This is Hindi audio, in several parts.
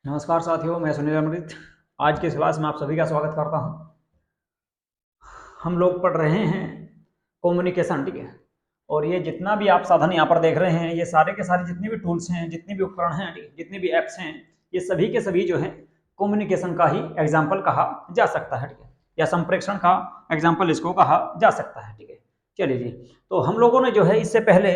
नमस्कार साथियों, मैं सुनील अमृत। आज की इस क्लास में आप सभी का स्वागत करता हूं। हम लोग पढ़ रहे हैं कम्युनिकेशन, ठीक है। और ये जितना भी आप साधन यहाँ पर देख रहे हैं, ये सारे के सारे जितने भी टूल्स हैं, जितने भी उपकरण हैं, ठीक है, जितने भी ऐप्स हैं, ये सभी के सभी जो है कम्युनिकेशन का ही एग्जाम्पल कहा जा सकता है, ठीक है, या संप्रेषण का एग्जाम्पल इसको कहा जा सकता है, ठीक है। चलिए जी, तो हम लोगों ने जो है इससे पहले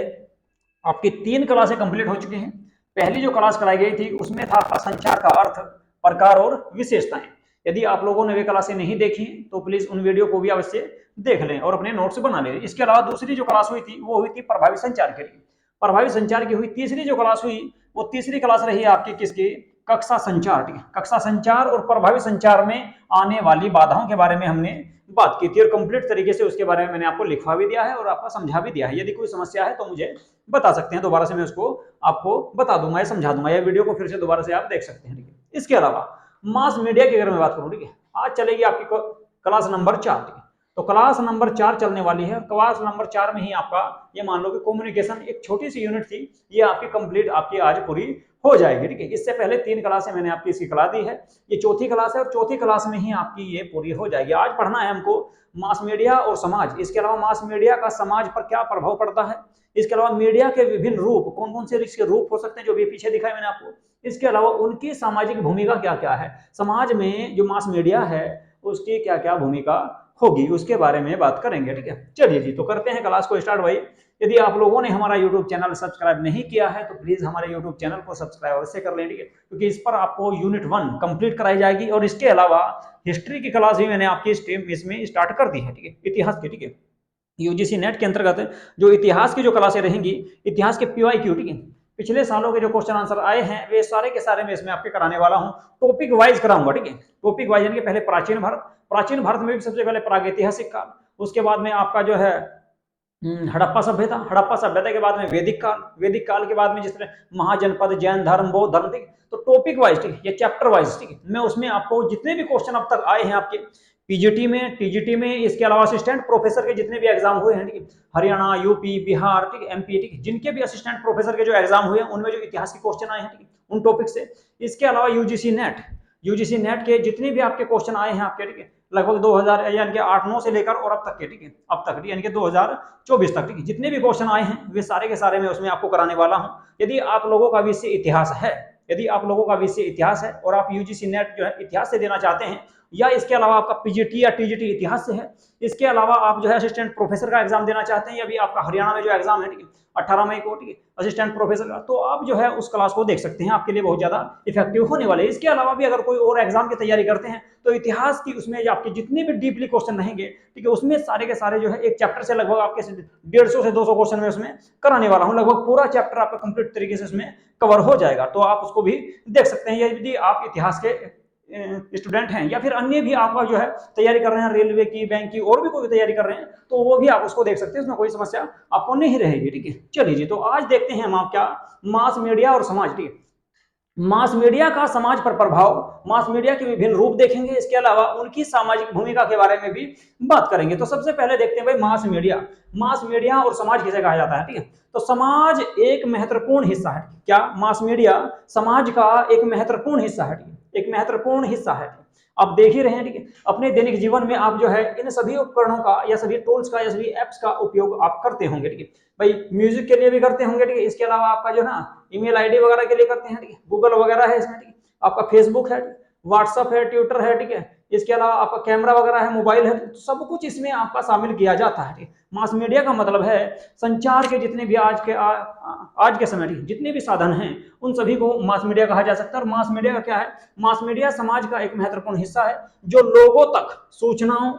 आपकी 3 क्लासें कंप्लीट हो चुकी हैं। पहली जो क्लास कराई गई थी उसमें था संचार का अर्थ, प्रकार और विशेषताएं। यदि आप लोगों ने वे क्लासें नहीं देखी तो प्लीज उन वीडियो को भी अवश्य देख लें और अपने नोट्स बना लें। इसके अलावा दूसरी जो क्लास हुई थी वो हुई थी प्रभावी संचार के लिए। प्रभावी संचार की हुई तीसरी जो क्लास हुई वो तीसरी क्लास रही आपकी किसकी? कक्षा संचार, ठीक है। कक्षा संचार और प्रभावी संचार में आने वाली बाधाओं के बारे में हमने बात की थी और कंप्लीट तरीके से उसके बारे में मैंने आपको लिखवा भी दिया है और आपको समझा भी दिया है। यदि कोई समस्या है तो मुझे बता सकते हैं, दोबारा से मैं उसको आपको बता दूंगा या समझा दूंगा, या वीडियो को फिर से दोबारा से आप देख सकते हैं, ठीक है। इसके अलावा मास मीडिया की अगर मैं बात करूं, ठीक है, आज चलेगी आपकी क्लास नंबर 4, ठीक है। तो क्लास नंबर 4 चलने वाली है। क्लास नंबर 4 में ही आपका ये मान लो कि कम्युनिकेशन एक छोटी सी यूनिट थी, ये आपकी कंप्लीट आपकी आज पूरी हो जाएगी, ठीक है। इससे पहले 3 क्लासें मैंने आपकी इसकी करा दी है, ये चौथी क्लास है और चौथी क्लास में ही आपकी ये पूरी हो जाएगी। आज पढ़ना है हमको मास मीडिया और समाज। इसके अलावा मास मीडिया का समाज पर क्या प्रभाव पड़ता है, इसके अलावा मीडिया के विभिन्न रूप, कौन कौन से इसके रूप हो सकते हैं जो भी पीछे दिखाए मैंने आपको। इसके अलावा उनकी सामाजिक भूमिका क्या क्या है, समाज में जो मास मीडिया है उसकी क्या क्या भूमिका होगी, उसके बारे में बात करेंगे, ठीक है। चलिए जी, तो करते हैं क्लास को स्टार्ट। भाई, यदि आप लोगों ने हमारा यूट्यूब चैनल सब्सक्राइब नहीं किया है तो प्लीज हमारे यूट्यूब चैनल को सब्सक्राइब अवश्य कर लें, ठीक है, क्योंकि इस पर आपको यूनिट 1 कंप्लीट कराई जाएगी और इसके अलावा हिस्ट्री की क्लास भी मैंने आपकी इसमें स्टार्ट कर दी है, ठीक है, इतिहास की, ठीक है। यूजीसी नेट के अंतर्गत जो इतिहास की जो क्लासें रहेंगी, इतिहास के पीवाईक्यू, ठीक है, पिछले सालों के जो क्वेश्चन आंसर आए हैं वे सारे के सारे मैं इसमें आपके कराने वाला हूं। टॉपिक वाइज कराऊंगा, ठीक है, टॉपिक वाइज। यानी कि पहले प्राचीन भारत, प्राचीन भारत में भी सबसे पहले प्रागैतिहासिक काल, उसके बाद में आपका जो है हड़प्पा सभ्यता, हड़प्पा सभ्यता के बाद में वैदिक काल, वैदिक काल के बाद में जिस तरह महाजनपद, जैन धर्म, बौद्ध धर्म, ठीक। तो टॉपिक वाइज, ठीक है, या चैप्टर वाइज, ठीक है, मैं उसमें आपको जितने भी क्वेश्चन अब तक आए हैं आपके पीजीटी में, टीजीटी में, इसके अलावा असिस्टेंट प्रोफेसर के जितने भी एग्जाम हुए हैं, ठीक है, हरियाणा, यूपी, बिहार, ठीक है, एमपी, ठीक है, जिनके भी असिस्टेंट प्रोफेसर के जो एग्जाम हुए हैं उनमें जो इतिहास के क्वेश्चन आए हैं, ठीक है, उन टॉपिक से। इसके अलावा यूजीसी नेट, यूजीसी नेट के जितने भी आपके क्वेश्चन आए हैं आपके, ठीक है, लगभग 2000 यानी कि 8-9 से लेकर और अब तक के, ठीक है, अब तक यानी कि 2024 तक, ठीक है, जितने भी क्वेश्चन आए हैं वे सारे के सारे मैं उसमें आपको कराने वाला हूं। यदि आप लोगों का विषय इतिहास है, यदि आप लोगों का विषय इतिहास है और आप यूजीसी नेट जो है इतिहास से देना चाहते हैं, या इसके अलावा आपका पीजीटी या टीजीटी इतिहास से है, इसके अलावा आप जो है असिस्टेंट प्रोफेसर का एग्जाम देना चाहते हैं, या भी आपका हरियाणा में जो एग्जाम है, ठीक है, 18 मई को, ठीक है, असिस्टेंट प्रोफेसर का, तो आप जो है उस क्लास को देख सकते हैं, आपके लिए बहुत ज्यादा इफेक्टिव होने वाले। इसके अलावा भी अगर कोई और एग्जाम की तैयारी करते हैं तो इतिहास की उसमें आपके जितने भी डीपली क्वेश्चन रहेंगे, ठीक है, उसमें सारे के सारे जो है एक चैप्टर से लगभग आपके 150 से 200 क्वेश्चन में उसमें कराने वाला हूं। लगभग पूरा चैप्टर आपका कंप्लीट तरीके से उसमें कवर हो जाएगा, तो आप उसको भी देख सकते हैं। यदि आप इतिहास के स्टूडेंट हैं या फिर अन्य भी आपका जो है तैयारी कर रहे हैं, रेलवे की, बैंक की, और भी कोई तैयारी कर रहे हैं, तो वो भी आप उसको देख सकते हैं, उसमें कोई समस्या आपको नहीं रहेगी, ठीक है। चलिए जी, तो आज देखते हैं हम आप क्या मास मीडिया और समाज, ठीक है, मास मीडिया का समाज पर प्रभाव, मास मीडिया के विभिन्न रूप देखेंगे, इसके अलावा उनकी सामाजिक भूमिका के बारे में भी बात करेंगे। तो सबसे पहले देखते हैं भाई मास मीडिया, मास मीडिया और समाज किसे कहा जाता है, ठीक है। तो समाज एक महत्वपूर्ण हिस्सा है, क्या मास मीडिया समाज का एक महत्वपूर्ण हिस्सा है, एक महत्वपूर्ण हिस्सा है। आप देख ही रहे हैं, ठीक है, अपने दैनिक जीवन में आप जो है इन सभी उपकरणों का या सभी टूल्स का या सभी एप्स का उपयोग आप करते होंगे, ठीक है। भाई म्यूजिक के लिए भी करते होंगे, ठीक है, इसके अलावा आपका जो ना ईमेल आईडी वगैरह के लिए करते हैं, ठीक है, गूगल वगैरह है इसमें, ठीक है, आपका फेसबुक है, व्हाट्सअप है, ट्विटर है, ठीक है, इसके अलावा आपका कैमरा वगैरह है, मोबाइल है, तो सब कुछ इसमें आपका शामिल किया जाता है, ठीक है। मास मीडिया का मतलब है संचार के जितने भी आज के समय जितने भी साधन हैं उन सभी को मास मीडिया कहा जा सकता है। और मास मीडिया का क्या है, मास मीडिया समाज का एक महत्वपूर्ण हिस्सा है जो लोगों तक सूचनाओं,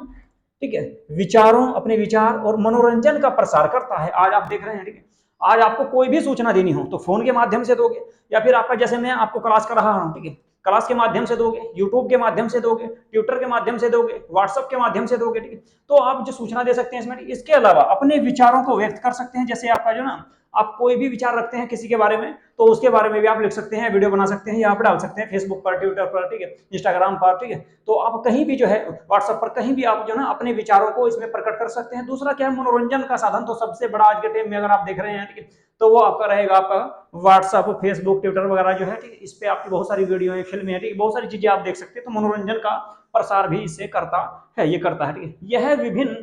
ठीक है, विचारों, अपने विचार और मनोरंजन का प्रसार करता है। आज आप देख रहे हैं, ठीक है, आज आपको कोई भी सूचना देनी हो तो फोन के माध्यम से दोगे, या फिर आपका जैसे मैं आपको क्लास कर रहा हूं, ठीक है, क्लास के माध्यम से दोगे, यूट्यूब के माध्यम से दोगे, ट्विटर के माध्यम से दोगे, व्हाट्सएप के माध्यम से दोगे, ठीक है, तो आप जो सूचना दे सकते हैं इसमें। इसके अलावा अपने विचारों को व्यक्त कर सकते हैं, जैसे आपका जो ना आप कोई भी विचार रखते हैं किसी के बारे में तो उसके बारे में भी आप लिख सकते हैं, वीडियो बना सकते हैं, यहाँ पर डाल सकते हैं, फेसबुक पर, ट्विटर पर, ठीक है, इंस्टाग्राम पर, ठीक है। तो आप कहीं भी जो है व्हाट्सएप पर कहीं भी आप जो ना अपने विचारों को इसमें प्रकट कर सकते हैं। दूसरा क्या है, मनोरंजन का साधन तो सबसे बड़ा आज के टाइम में अगर आप देख रहे हैं, ठीक है, तो वो आपका रहेगा आपका व्हाट्सएप, फेसबुक, ट्विटर वगैरह जो है, ठीक है, इस पे आपकी बहुत सारी वीडियो है, फिल्में, ठीक है, बहुत सारी चीजें आप देख सकते हैं। तो मनोरंजन का प्रसार भी इससे करता है, ये करता है, ठीक है। यह विभिन्न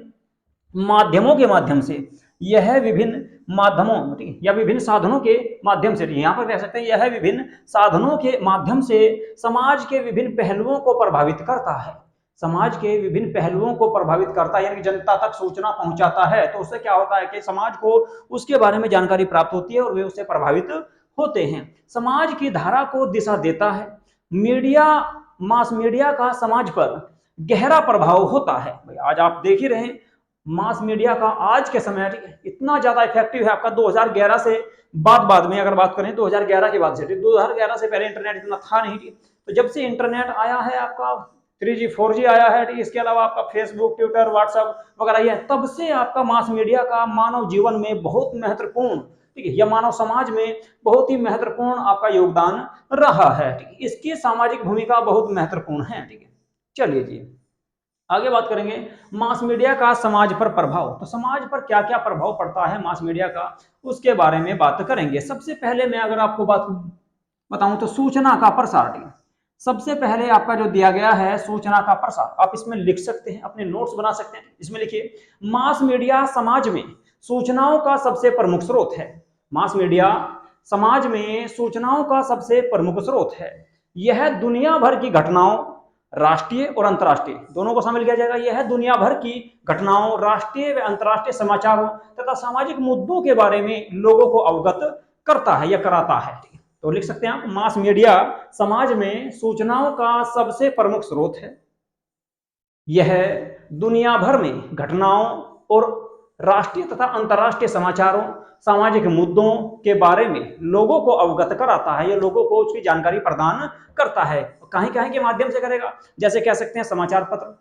माध्यमों के माध्यम से, यह विभिन्न माध्यमों, ठीक है, या विभिन्न साधनों के माध्यम से, यहाँ पर कह सकते हैं यह विभिन्न साधनों के माध्यम से समाज के विभिन्न पहलुओं को प्रभावित करता है। समाज के विभिन्न पहलुओं को प्रभावित करता है, यानी कि जनता तक सूचना पहुंचाता है। तो उससे क्या होता है कि समाज को उसके बारे में जानकारी प्राप्त होती है और वे उससे प्रभावित होते हैं। समाज की धारा को दिशा देता है। मीडिया, मास मीडिया का समाज पर गहरा प्रभाव होता है। भाई आज आप देख ही रहे हैं मास मीडिया का आज के समय इतना ज्यादा इफेक्टिव है आपका। 2011 से बाद में अगर बात करें 2011 के बाद से, 2011 से पहले इंटरनेट इतना था नहीं, तो जब से इंटरनेट आया है आपका 3G 4G आया है, इसके अलावा आपका फेसबुक, ट्विटर, व्हाट्सएप वगैरह ये, तब से आपका मास मीडिया का मानव जीवन में बहुत महत्वपूर्ण, ठीक है, या मानव समाज में बहुत ही महत्वपूर्ण आपका योगदान रहा है, ठीक है। इसकी सामाजिक भूमिका बहुत महत्वपूर्ण है, ठीक है। चलिए जी आगे बात करेंगे मास मीडिया का समाज पर प्रभाव। तो समाज पर क्या क्या प्रभाव पड़ता है मास मीडिया का, उसके बारे में बात करेंगे। सबसे पहले मैं अगर आपको बात बताऊं तो सूचना का प्रसार, ठीक है, सबसे पहले आपका जो दिया गया है सूचना का प्रसार, आप इसमें लिख सकते हैं, अपने नोट्स बना सकते हैं। इसमें लिखिए, मास मीडिया समाज में सूचनाओं का सबसे प्रमुख स्रोत है। मास मीडिया समाज में सूचनाओं का सबसे प्रमुख स्रोत है। यह दुनिया भर की घटनाओं, राष्ट्रीय और अंतर्राष्ट्रीय दोनों को शामिल किया जाएगा। यह दुनिया भर की घटनाओं, राष्ट्रीय व अंतर्राष्ट्रीय समाचारों तथा सामाजिक मुद्दों के बारे में लोगों को अवगत करता है या कराता है। तो लिख सकते हैं आप, मास मीडिया समाज में सूचनाओं का सबसे प्रमुख स्रोत है। यह दुनिया भर में घटनाओं और राष्ट्रीय तथा अंतर्राष्ट्रीय समाचारों, सामाजिक मुद्दों के बारे में लोगों को अवगत कराता है या लोगों को उसकी जानकारी प्रदान करता है। कहीं कहीं के माध्यम से करेगा, जैसे कह सकते हैं समाचार पत्र,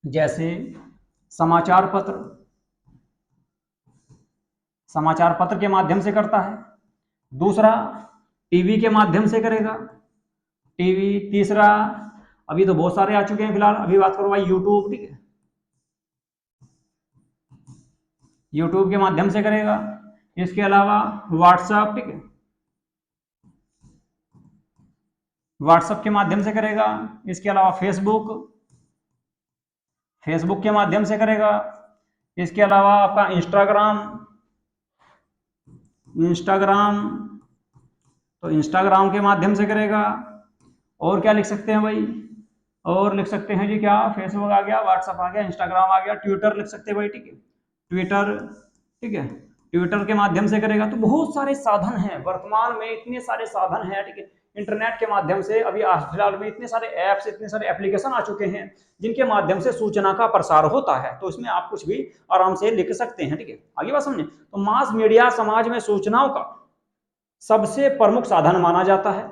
जैसे समाचार पत्र के माध्यम से करता है। दूसरा टीवी के माध्यम से करेगा, टीवी। तीसरा अभी तो बहुत सारे आ चुके हैं फिलहाल, अभी बात करो भाई यूट्यूब, ठीक है, यूट्यूब के माध्यम से करेगा। इसके अलावा व्हाट्सएप, ठीक है, व्हाट्सएप के माध्यम से करेगा। इसके अलावा फेसबुक के माध्यम से करेगा। इसके अलावा आपका इंस्टाग्राम तो इंस्टाग्राम के माध्यम से करेगा। और क्या लिख सकते हैं भाई, और लिख सकते हैं जी क्या, फेसबुक आ गया, व्हाट्सएप आ गया, इंस्टाग्राम आ गया, ट्विटर लिख सकते हैं भाई, ठीक है, ट्विटर, ठीक है, ट्विटर के माध्यम से करेगा। तो बहुत सारे साधन हैं, वर्तमान में इतने सारे साधन हैं, ठीक है, इंटरनेट के माध्यम से। अभी फिलहाल में इतने सारे ऐप्स, इतने सारे एप्लीकेशन आ चुके हैं जिनके माध्यम से सूचना का प्रसार होता है। तो इसमें आप कुछ भी आराम से लिख सकते हैं, ठीक है। आगे बात समझे, तो मास मीडिया समाज में सूचनाओं का सबसे प्रमुख साधन माना जाता है।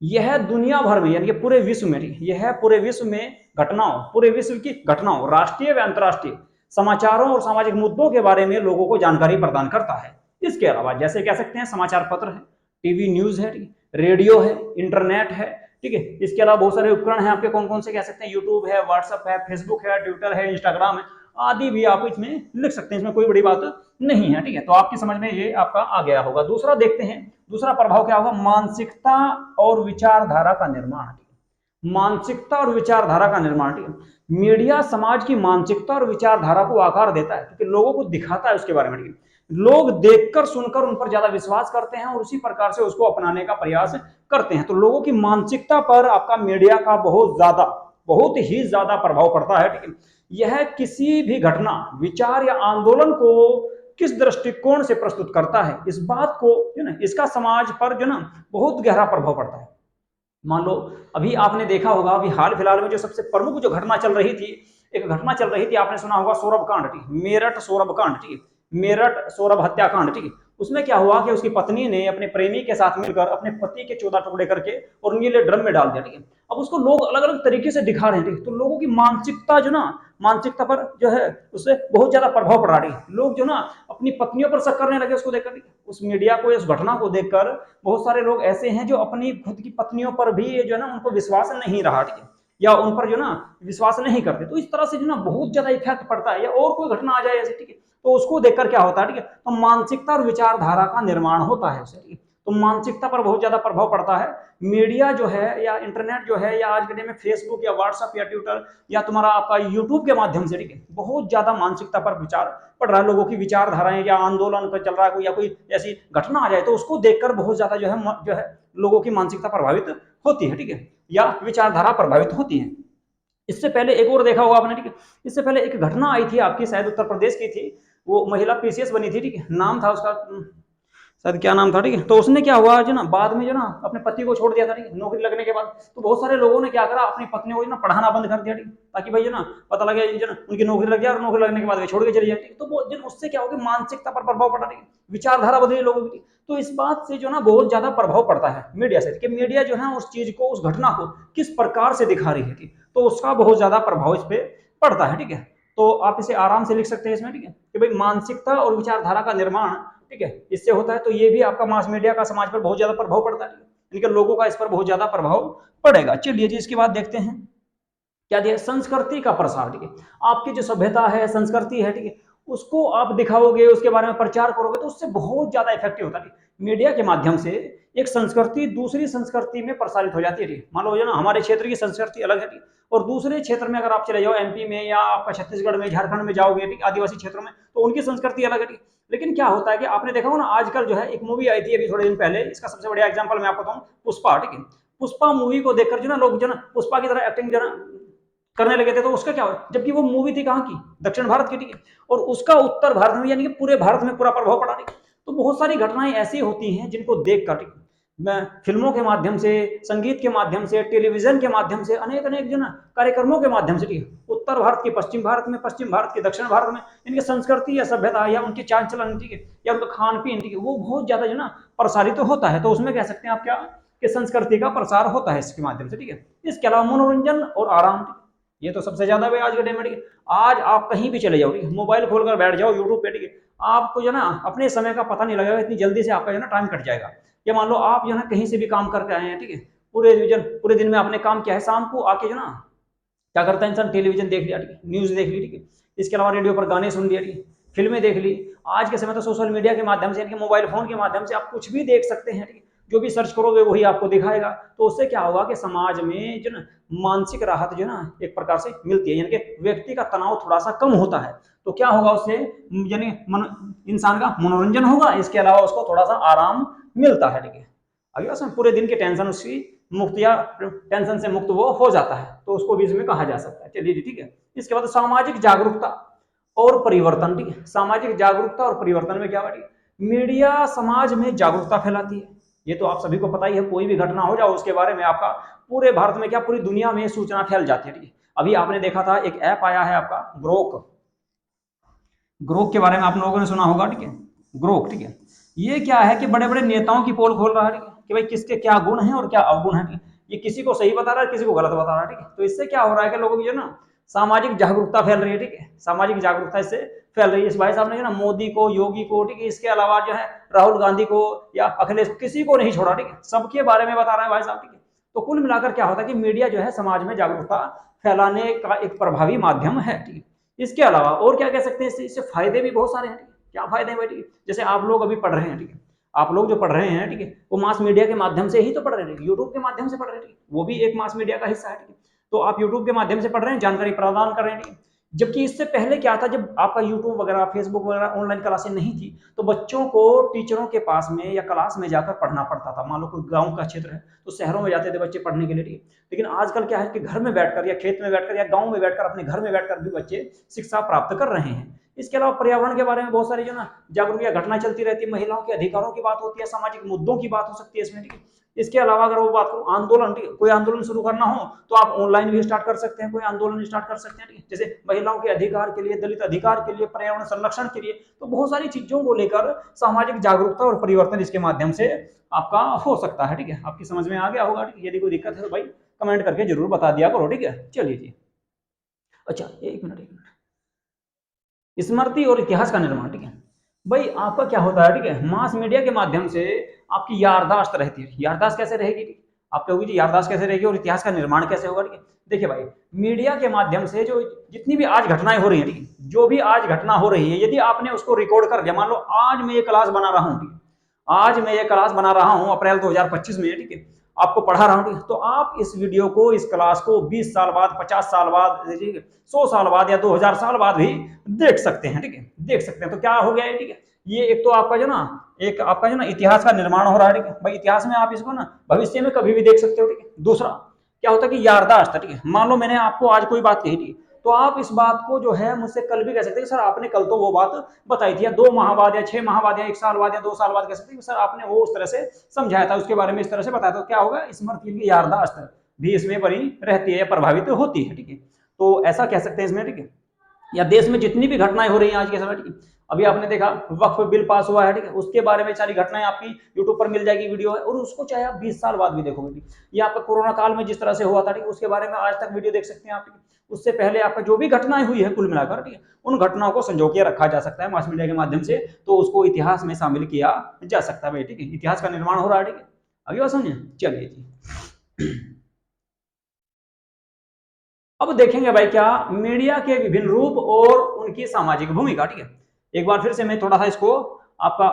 यह दुनिया भर में, यानी कि पूरे विश्व में, यह पूरे विश्व में घटनाओं, पूरे विश्व की घटनाओं, राष्ट्रीय व अंतर्राष्ट्रीय समाचारों और सामाजिक मुद्दों के बारे में लोगों को जानकारी प्रदान करता है। इसके अलावा जैसे कह सकते हैं समाचार पत्र है, टीवी न्यूज है, रेडियो है, इंटरनेट है, ठीक है। इसके अलावा बहुत सारे उपकरण हैं आपके, कौन कौन से कह सकते हैं, यूट्यूब है, व्हाट्सएप है, फेसबुक है, ट्विटर है, इंस्टाग्राम है, आदि भी आप इसमें लिख सकते हैं। इसमें कोई बड़ी बात नहीं है, ठीक है। तो आपकी समझ में ये आपका आ गया होगा। दूसरा देखते हैं, दूसरा प्रभाव क्या होगा, मानसिकता और विचारधारा का निर्माण। मानसिकता और विचारधारा का निर्माण, ठीक है। मीडिया समाज की मानसिकता और विचारधारा को आकार देता है, क्योंकि लोगों को दिखाता है उसके बारे में, ठीक है। लोग देखकर सुनकर उन पर ज्यादा विश्वास करते हैं और उसी प्रकार से उसको अपनाने का प्रयास करते हैं। तो लोगों की मानसिकता पर आपका मीडिया का बहुत ही ज्यादा प्रभाव पड़ता है, ठीक है। यह किसी भी घटना, विचार या आंदोलन को किस दृष्टिकोण से प्रस्तुत करता है, इस बात को जो ना, इसका समाज पर जो ना बहुत गहरा प्रभाव पड़ता है। मान लो अभी आपने देखा होगा, अभी हाल फिलहाल में जो सबसे प्रमुख जो घटना चल रही थी, एक घटना चल रही थी, आपने सुना होगा सौरभ कांड, ठीक, मेरठ सौरभ कांड, ठीक, मेरठ सौरभ हत्याकांड, ठीक है। उसमें क्या हुआ कि उसकी पत्नी ने अपने प्रेमी के साथ मिलकर अपने पति के 14 टुकड़े करके और नीले ड्रम में डाल दिया, ठीक है। अब उसको लोग अलग अलग तरीके से दिखा रहे हैं, ठीक है। तो लोगों की मानसिकता जो ना, मानसिकता पर जो है उससे बहुत ज्यादा प्रभाव पड़ा रही है। लोग जो ना अपनी पत्नियों पर शक करने लगे उसको देखकर, उस मीडिया को, इस घटना को देखकर बहुत सारे लोग ऐसे हैं जो अपनी खुद की पत्नियों पर भी जो है ना उनको विश्वास नहीं रहा, ठीक है, या उन पर जो ना विश्वास नहीं करते। तो इस तरह से जो ना बहुत ज्यादा इफेक्ट पड़ता है। या और कोई घटना आ जाए ऐसे, ठीक है, तो उसको देखकर क्या होता है, ठीक है, तो मानसिकता और विचारधारा का निर्माण होता है उससे, ठीक है। तो मानसिकता पर बहुत ज्यादा प्रभाव पड़ता है। मीडिया जो है या इंटरनेट जो है या आज के टाइम में फेसबुक या व्हाट्सएप या ट्विटर या तुम्हारा आपका यूट्यूब के माध्यम से, ठीक है, बहुत ज्यादा मानसिकता पर विचार पड़ रहा है। लोगों की विचारधाराएं या आंदोलन पर चल रहा है कोई, या कोई ऐसी घटना आ जाए तो उसको देखकर बहुत ज्यादा जो है लोगों की मानसिकता प्रभावित होती है, ठीक है, या विचारधारा प्रभावित होती है। इससे पहले एक और देखा होगा आपने, ठीक है, इससे पहले एक घटना आई थी आपकी, शायद उत्तर प्रदेश की थी। वो महिला पीसीएस बनी थी, ठीक है, नाम था उसका शायद क्या नाम था, ठीक है। तो उसने क्या हुआ जो ना बाद में जो ना अपने पति को छोड़ दिया था, ठीक है, नौकरी लगने के बाद। तो बहुत सारे लोगों ने क्या करा, अपनी पत्नी को जो ना पढ़ाना बंद कर दिया, ठीक, ताकि भाई जो ना पता लगे जो ना उनकी नौकरी लग जाए और नौकरी लगने के बाद वे छोड़ के चली जाए, ठीक। तो वो जो उससे क्या होगा, मानसिकता पर प्रभाव पड़ा, ठीक, विचारधारा बदली लोगों की। तो इस बात से जो ना बहुत ज्यादा प्रभाव पड़ता है मीडिया से, कि मीडिया जो है उस चीज को, उस घटना को किस प्रकार से दिखा रही है, ठीक, तो उसका बहुत ज्यादा प्रभाव इस पे पड़ता है, ठीक है। तो आप इसे आराम से लिख सकते हैं इसमें, ठीक है, कि भाई मानसिकता और विचारधारा का निर्माण, ठीक है, इससे होता है। तो ये भी आपका मास मीडिया का समाज पर बहुत ज्यादा प्रभाव पड़ता है, इनके लोगों का इस पर बहुत ज्यादा प्रभाव पड़ेगा। चलिए जी, इसके बाद देखते हैं क्या दिया, संस्कृति का प्रसार, ठीक है। आपकी जो सभ्यता है, संस्कृति है, ठीक है, उसको आप दिखाओगे, उसके बारे में प्रचार करोगे, तो उससे बहुत ज्यादा इफेक्टिव होता है। मीडिया के माध्यम से एक संस्कृति दूसरी संस्कृति में प्रसारित हो जाती है। मान लो जो ना हमारे क्षेत्र की संस्कृति अलग है, और दूसरे क्षेत्र में अगर आप चले जाओ, एमपी में या आपका छत्तीसगढ़ में, झारखंड में जाओगे, ठीक, आदिवासी क्षेत्रों में, तो उनकी संस्कृति अलग है। लेकिन क्या होता है कि आपने देखा हो ना, आजकल जो है एक मूवी आई थी अभी थोड़े दिन पहले, इसका सबसे बढ़िया एग्जांपल मैं आपको बताऊं, पुष्पा, ठीक है। पुष्पा मूवी को देखकर जो ना लोग जो ना पुष्पा की तरह एक्टिंग जो ना करने लगे थे। तो उसका क्या हुआ, जबकि वो मूवी थी कहाँ की, दक्षिण भारत की, ठीक है, और उसका उत्तर भारत में यानी कि पूरे भारत में पूरा प्रभाव पड़ा, ठीक। तो बहुत सारी घटनाएं ऐसी होती हैं जिनको देख कर, ठीक, मैं फिल्मों के माध्यम से, संगीत के माध्यम से, टेलीविजन के माध्यम से, अनेक अनेक जो ना कार्यक्रमों के माध्यम से, ठीक है, उत्तर भारत की पश्चिम भारत में, पश्चिम भारत के दक्षिण भारत में, इनकी संस्कृति या सभ्यता या उनके चाल चलन, ठीक है, या उनका खान पीन, ठीक है, वो बहुत ज्यादा जो ना प्रसारित तो होता है। तो उसमें कह सकते हैं आप क्या, कि संस्कृति का प्रसार होता है इसके माध्यम से, ठीक है। इसके अलावा मनोरंजन और आराम, ये तो सबसे ज्यादा आज के टाइम में, ठीक है। आज आप कहीं भी चले जाओ, ठीक है, मोबाइल खोलकर बैठ जाओ यूट्यूब पे, ठीक है, आपको जो ना अपने समय का पता नहीं लगेगा, इतनी जल्दी से आपका जो ना टाइम कट जाएगा। या मान लो आप जो ना कहीं से भी काम करके आए हैं, ठीक है, पूरे दिन में आपने काम किया है, शाम को आके जो ना क्या करता है इंसान, टेलीविजन देख लिया, ठीक है, न्यूज देख ली, ठीक है, इसके अलावा रेडियो पर गाने सुन लिया, ठीक है, फिल्में देख ली। आज के समय तो सोशल मीडिया के माध्यम से, मोबाइल फोन के माध्यम से आप कुछ भी देख सकते हैं, ठीक है, जो भी सर्च करोगे वही आपको दिखाएगा। तो उससे क्या होगा कि समाज में जो ना मानसिक राहत जो ना एक प्रकार से मिलती है, यानी कि व्यक्ति का तनाव थोड़ा सा कम होता है। तो क्या होगा उससे, यानी इंसान का मनोरंजन होगा, इसके अलावा उसको थोड़ा सा आराम मिलता है, ठीक है। अभी उसमें पूरे दिन की टेंशन उसकी मुक्त, या टेंशन से मुक्त वो हो जाता है, तो उसको भी इसमें कहा जा सकता है। चलिए ठीक है। इसके बाद सामाजिक जागरूकता और परिवर्तन, ठीक है, सामाजिक जागरूकता और परिवर्तन में क्या है, मीडिया समाज में जागरूकता फैलाती है। ये तो आप सभी को पता ही है, कोई भी घटना हो जाओ उसके बारे में आपका पूरे भारत में क्या पूरी दुनिया में सूचना फैल जाती है, ठीक है। अभी आपने देखा था एक ऐप आया है आपका ग्रोक, ग्रोक के बारे में आप लोगों ने सुना होगा, ठीक है, ग्रोक, ठीक है। ये क्या है कि बड़े बड़े नेताओं की पोल खोल रहा है, ठीक है, कि भाई किसके क्या गुण हैं और क्या अवगुण है, ठीक है। ये किसी को सही बता रहा है, किसी को गलत बता रहा है, ठीक है। तो इससे क्या हो रहा है कि लोगों की जो ना सामाजिक जागरूकता फैल रही है, ठीक है, सामाजिक जागरूकता इससे फैल रही है। इस भाई साहब ने जो ना मोदी को, योगी को, ठीक है, इसके अलावा जो है राहुल गांधी को या अखिलेश, किसी को नहीं छोड़ा, ठीक है, सबके बारे में बता रहा है भाई साहब, ठीक है। तो कुल मिलाकर क्या होता है कि मीडिया जो है समाज में जागरूकता फैलाने का एक प्रभावी माध्यम है, ठीक है। इसके अलावा और क्या कह सकते हैं, इससे फायदे भी बहुत सारे हैं, ठीक है। क्या फायदे हैं भाई, ठीक है, जैसे आप लोग अभी पढ़ रहे हैं, ठीक है, आप लोग जो पढ़ रहे हैं, ठीक है, वो मास मीडिया के माध्यम से ही तो पढ़ रहे हैं, यूट्यूब के माध्यम से पढ़ रहे हैं, ठीक है, वो भी एक मास मीडिया का हिस्सा है, ठीक है। तो आप यूट्यूब के माध्यम से पढ़ रहे हैं, जानकारी प्रदान कर रहे हैं, ठीक है। जबकि इससे पहले क्या था, जब आपका यूट्यूब वगैरह, फेसबुक वगैरह ऑनलाइन क्लासें नहीं थी, तो बच्चों को टीचरों के पास में या क्लास में जाकर पढ़ना पड़ता था। मान लो कोई गांव का क्षेत्र है तो शहरों में जाते थे बच्चे पढ़ने के लिए, ठीक है। लेकिन आजकल क्या है कि घर में बैठकर या खेत में बैठकर या गांव में बैठकर, अपने घर में बैठकर भी बच्चे शिक्षा प्राप्त कर रहे हैं। इसके अलावा पर्यावरण के बारे में बहुत सारी जो ना जागरूकता घटना चलती रहती है, महिलाओं के अधिकारों की बात होती है, सामाजिक मुद्दों की बात हो सकती है इसमें, ठीक है। इसके अलावा अगर वो बात करूं आंदोलन, ठीक है, कोई आंदोलन शुरू करना हो तो आप ऑनलाइन भी स्टार्ट कर सकते हैं, कोई आंदोलन स्टार्ट कर सकते हैं, ठीक है, जैसे महिलाओं के अधिकार के लिए, दलित अधिकार के लिए, पर्यावरण संरक्षण के लिए। तो बहुत सारी चीजों को लेकर सामाजिक जागरूकता और परिवर्तन इसके माध्यम से आपका हो सकता है, ठीक है। आपकी समझ में आ गया होगा, ठीक है। यदि कोई दिक्कत है तो भाई कमेंट करके जरूर बता दिया करो, ठीक है। चलिए जी, अच्छा एक मिनट स्मृति और इतिहास का निर्माण, ठीक है। भाई आपका क्या होता है, ठीक है, मास मीडिया के माध्यम से आपकी याददाश्त रहती है। याददाश्त कैसे रहेगी, ठीक, आप कहोगे जी याददाश्त कैसे रहेगी और इतिहास का निर्माण कैसे होगा, ठीक है। देखिए भाई, मीडिया के माध्यम से जो जितनी भी आज घटनाएं हो रही हैं, ठीक है, जो भी आज घटना हो रही है, यदि आपने उसको रिकॉर्ड कर लिया, मान लो आज मैं ये क्लास बना रहा हूँ, ठीक है, आज मैं ये क्लास बना रहा हूँ अप्रैल 2025 में, ठीक है, आपको पढ़ा रहा हूँ, ठीक है, तो आप इस वीडियो को, इस क्लास को 20 साल बाद, 50 साल बाद, 100 साल बाद या 2000 साल बाद भी देख सकते हैं, ठीक है, देख सकते हैं। तो क्या हो गया है, ठीक है, ये एक तो आपका जो ना, एक आपका जो ना इतिहास का निर्माण हो रहा है, ठीक है भाई। इतिहास में आप इसको ना भविष्य में कभी भी देख सकते हो, ठीक है। दूसरा क्या होता है कि याददाश्त, ठीक है, मान लो मैंने आपको आज कोई बात कही थी, तो आप इस बात को जो है मुझसे कल भी कह सकते हैं सर आपने कल तो वो बात बताई थी, या 2 माह बाद या 6 माह बाद या 1 साल बाद या 2 साल बाद कह सकते हैं सर आपने वो उस तरह से समझाया था, उसके बारे में इस तरह से बताया। तो क्या होगा, स्मृति की याददाश्त भी इसमें बनी रहती है या प्रभावित होती है, ठीक है। तो ऐसा कह सकते हैं इसमें, ठीक है। या देश में जितनी भी घटनाएं हो रही हैं आज के समय, ठीक है, अभी आपने देखा वक्फ बिल पास हुआ है, ठीक है, उसके बारे में सारी घटनाएं आपकी यूट्यूब पर मिल जाएगी वीडियो है, और उसको चाहे आप 20 साल बाद भी देखोगे, ठीक। ये आपका कोरोना काल में जिस तरह से हुआ था, ठीक, उसके बारे में आज तक वीडियो देख सकते हैं आप, ठीक। उससे पहले आपका जो भी घटनाएं हुई है कुल मिलाकर, ठीक है, उन घटनाओं को संजो के रखा जा सकता है मास मीडिया के माध्यम से, तो उसको इतिहास में शामिल किया जा सकता है भाई, ठीक है। इतिहास का निर्माण हो रहा है, ठीक है। आगे बात समझे, चलिए जी। अब देखेंगे भाई क्या मीडिया के विभिन्न रूप और उनकी सामाजिक भूमिका, ठीक है। एक बार फिर से मैं थोड़ा सा इसको आपका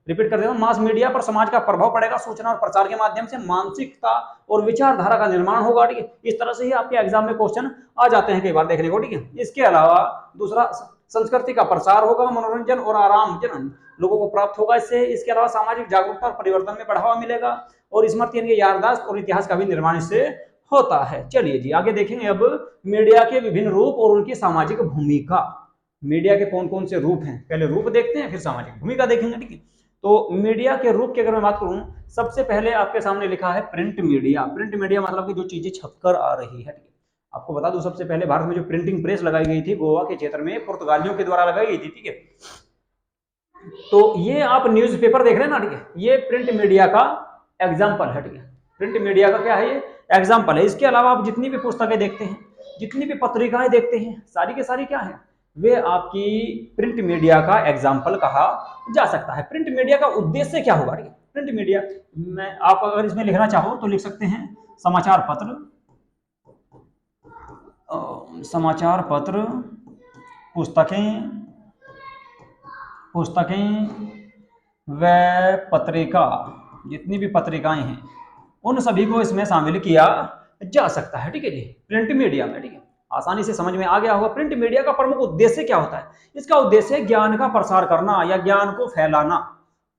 रिपीट कर देता हूं। मास मीडिया पर समाज का प्रभाव पड़ेगा, सूचना और प्रचार के माध्यम से मानसिकता और विचारधारा का निर्माण होगा, ठीक है। इस तरह से ही आपके एग्जाम में क्वेश्चन आ जाते हैं कई बार देखने को, ठीक है। इसके अलावा दूसरा संस्कृति का प्रसार होगा, मनोरंजन और आराम लोगों को प्राप्त होगा इससे। इसके अलावा सामाजिक जागरूकता और परिवर्तन में बढ़ावा मिलेगा, और स्मृति याददाश्त और इतिहास का भी निर्माण इससे होता है। चलिए जी आगे देखेंगे अब मीडिया के विभिन्न रूप और उनकी सामाजिक भूमिका। मीडिया के कौन कौन से रूप हैं, पहले रूप देखते हैं फिर सामाजिक भूमिका देखेंगे, ठीक है। तो मीडिया के रूप की अगर मैं बात करूं, सबसे पहले आपके सामने लिखा है प्रिंट मीडिया। प्रिंट मीडिया मतलब कि जो चीजें छपकर आ रही है, ठीक है। आपको बता दूं सबसे पहले भारत में जो प्रिंटिंग प्रेस लगाई गई थी गोवा के क्षेत्र में पुर्तगालियों के द्वारा लगाई गई थी, ठीक है। तो ये आप न्यूज़पेपर देख रहे हैं ना, ठीक है, ये प्रिंट मीडिया का एग्जाम्पल है, ठीक है। प्रिंट मीडिया का क्या है, ये एग्जाम्पल है। इसके अलावा आप जितनी भी पुस्तकें देखते हैं, जितनी भी पत्रिकाएं देखते हैं, सारी के सारी क्या है, वे आपकी प्रिंट मीडिया का एग्जाम्पल कहा जा सकता है। प्रिंट मीडिया का उद्देश्य क्या होगा, ठीक है। प्रिंट मीडिया में आप अगर इसमें लिखना चाहो तो लिख सकते हैं समाचार पत्र, समाचार पत्र, पुस्तकें, पुस्तकें व पत्रिका, जितनी भी पत्रिकाएं हैं उन सभी को इसमें शामिल किया जा सकता है, ठीक है जी, प्रिंट मीडिया में, ठीक है। आसानी से समझ में आ गया होगा। प्रिंट मीडिया का प्रमुख उद्देश्य क्या होता है, इसका उद्देश्य ज्ञान का प्रसार करना या ज्ञान को फैलाना,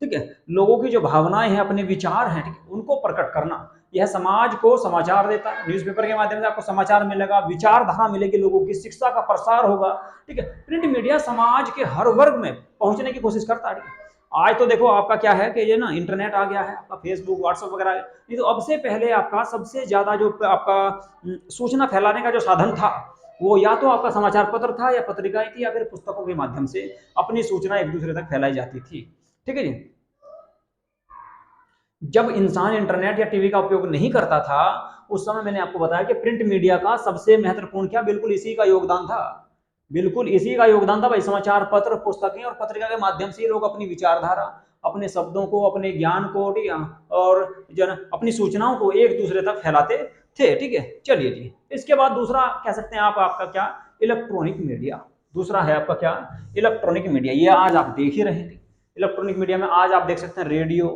ठीक है। लोगों की जो भावनाएं हैं, अपने विचार हैं, ठीक है, उनको प्रकट करना। यह समाज को समाचार देता है, न्यूज़पेपर के माध्यम से आपको समाचार मिलेगा, विचारधारा मिलेगी, लोगों की शिक्षा का प्रसार होगा, ठीक है। प्रिंट मीडिया समाज के हर वर्ग में पहुंचने की कोशिश करता है, ठीक है। आज तो देखो आपका क्या है कि ये ना इंटरनेट आ गया है, आपका फेसबुक व्हाट्सएप वगैरह, नहीं तो अब से पहले आपका सबसे ज्यादा जो आपका सूचना फैलाने का जो साधन था, वो या तो आपका समाचार पत्र था या पत्रिकाएं थी या फिर पुस्तकों के माध्यम से अपनी सूचना एक दूसरे तक फैलाई जाती थी, ठीक है जी। जब इंसान इंटरनेट या टीवी का उपयोग नहीं करता था, उस समय मैंने आपको बताया कि प्रिंट मीडिया का सबसे महत्वपूर्ण क्या, बिल्कुल इसी का योगदान था, बिल्कुल इसी का योगदान था भाई। समाचार पत्र, पुस्तकें और पत्रिका के माध्यम से लोग अपनी विचारधारा, अपने शब्दों को, अपने ज्ञान को, ठीक है, और अपनी सूचनाओं को एक दूसरे तक फैलाते थे, ठीक है। चलिए जी, इसके बाद दूसरा कह सकते हैं आप, आपका क्या, इलेक्ट्रॉनिक मीडिया। दूसरा है आपका क्या, इलेक्ट्रॉनिक मीडिया। ये आज आप देख ही रहे हैं। इलेक्ट्रॉनिक मीडिया में आज आप देख सकते हैं रेडियो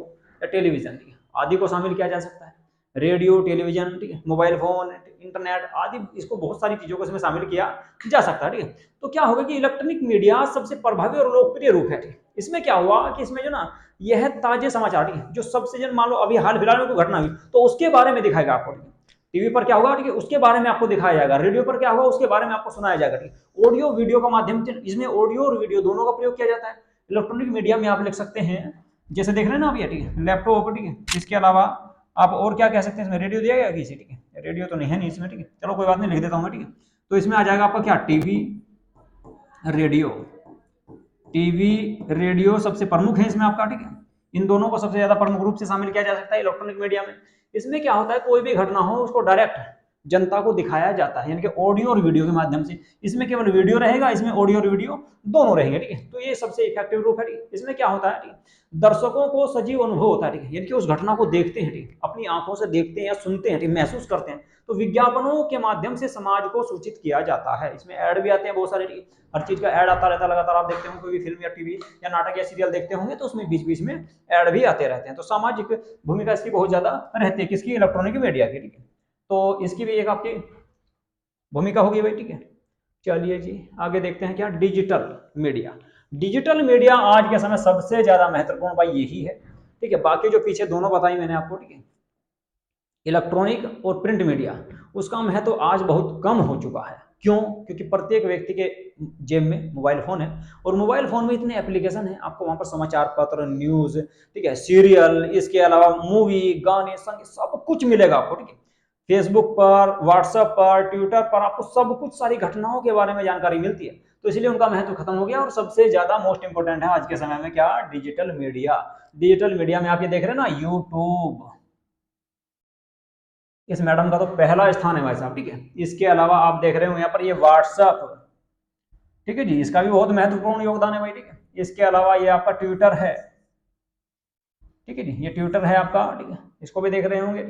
या टेलीविजन, ठीक है, आदि को शामिल किया जा सकता है। रेडियो, टेलीविजन, ठीक है, मोबाइल फोन, इंटरनेट आदि, इसको बहुत सारी चीजों को इसमें शामिल किया जा सकता है, ठीक है। तो क्या होगा कि इलेक्ट्रॉनिक मीडिया सबसे प्रभावी और लोकप्रिय रूप है, ठीक है। इसमें क्या हुआ कि इसमें जो ना यह ताजे समाचार, ठीक है, जो सबसे जन मान लो अभी हाल फिलहाल में कोई घटना हुई तो उसके बारे में दिखाएगा आपको, ठीक है। टीवी पर क्या होगा, ठीक है, उसके बारे में आपको दिखाया जाएगा, रेडियो पर क्या होगा उसके बारे में आपको सुनाया जाएगा, ठीक है। ऑडियो वीडियो का माध्यम से, इसमें ऑडियो और वीडियो दोनों का प्रयोग किया जाता है। इलेक्ट्रॉनिक मीडिया में आप लिख सकते हैं, जैसे देख रहे हैं ना आप ये, ठीक है, लैपटॉप, ठीक है, इसके अलावा आप और क्या कह सकते हैं, इसमें रेडियो दिया गया किसी, ठीक है, रेडियो तो नहीं है नहीं इसमें, ठीक है, चलो कोई बात नहीं, लिख देता हूँ मैं, ठीक है। तो इसमें आ जाएगा आपका क्या, टीवी, रेडियो, टीवी, रेडियो सबसे प्रमुख है इसमें आपका, ठीक है। इन दोनों को सबसे ज्यादा प्रमुख रूप से शामिल किया जा सकता है इलेक्ट्रॉनिक मीडिया में। इसमें क्या होता है, कोई भी घटना हो उसको डायरेक्ट जनता को दिखाया जाता है, यानी कि ऑडियो और वीडियो के माध्यम से। इसमें केवल वीडियो रहेगा, इसमें ऑडियो और वीडियो दोनों रहेंगे, ठीक है। तो ये सबसे इफेक्टिव रूप है, ठीक है। इसमें क्या होता है, ठीक है, दर्शकों को सजीव अनुभव होता है, ठीक है, यानी कि उस घटना को देखते हैं, ठीक है, अपनी आंखों से देखते हैं या सुनते हैं, ठीक, महसूस करते हैं। तो विज्ञापनों के माध्यम से समाज को सूचित किया जाता है। इसमें ऐड भी आते हैं बहुत सारे, ठीक है, हर चीज का ऐड आता रहता है लगातार। आप देखते होंगे कोई भी फिल्म या टीवी या नाटक या सीरियल देखते होंगे तो उसमें बीच बीच में ऐड भी आते रहते हैं। तो सामाजिक भूमिका इसकी बहुत ज्यादा रहती है, किसकी, इलेक्ट्रॉनिक मीडिया की, ठीक है। तो इसकी भी एक आपकी भूमिका होगी भाई, ठीक है। चलिए जी आगे देखते हैं क्या, डिजिटल मीडिया। डिजिटल मीडिया आज के समय सबसे ज्यादा महत्वपूर्ण भाई यही है, ठीक है। बाकी जो पीछे दोनों बताई मैंने आपको, ठीक है, इलेक्ट्रॉनिक और प्रिंट मीडिया, उसका महत्व आज बहुत कम हो चुका है। क्यों? क्योंकि प्रत्येक व्यक्ति के जेब में मोबाइल फोन है, और मोबाइल फोन में इतने एप्लीकेशन है, आपको वहां पर समाचार पत्र, न्यूज, ठीक है, सीरियल, इसके अलावा मूवी, गाने, संगीत, सब कुछ मिलेगा आपको, ठीक है। फेसबुक पर, व्हाट्सएप पर, ट्विटर पर आपको सब कुछ, सारी घटनाओं के बारे में जानकारी मिलती है। तो इसलिए उनका महत्व खत्म हो गया, और सबसे ज्यादा मोस्ट इंपोर्टेंट है आज के समय में क्या, डिजिटल मीडिया। डिजिटल मीडिया में आप ये देख रहे हैं ना, यूट्यूब, इस मैडम का तो पहला स्थान है भाई साहब, ठीक है। इसके अलावा आप देख रहे हो यहाँ पर ये व्हाट्सएप, ठीक है जी, इसका भी बहुत महत्वपूर्ण योगदान है भाई, ठीक है। इसके अलावा ये आपका ट्विटर है, ठीक है जी, ये ट्विटर है आपका, ठीक है, इसको भी देख रहे होंगे।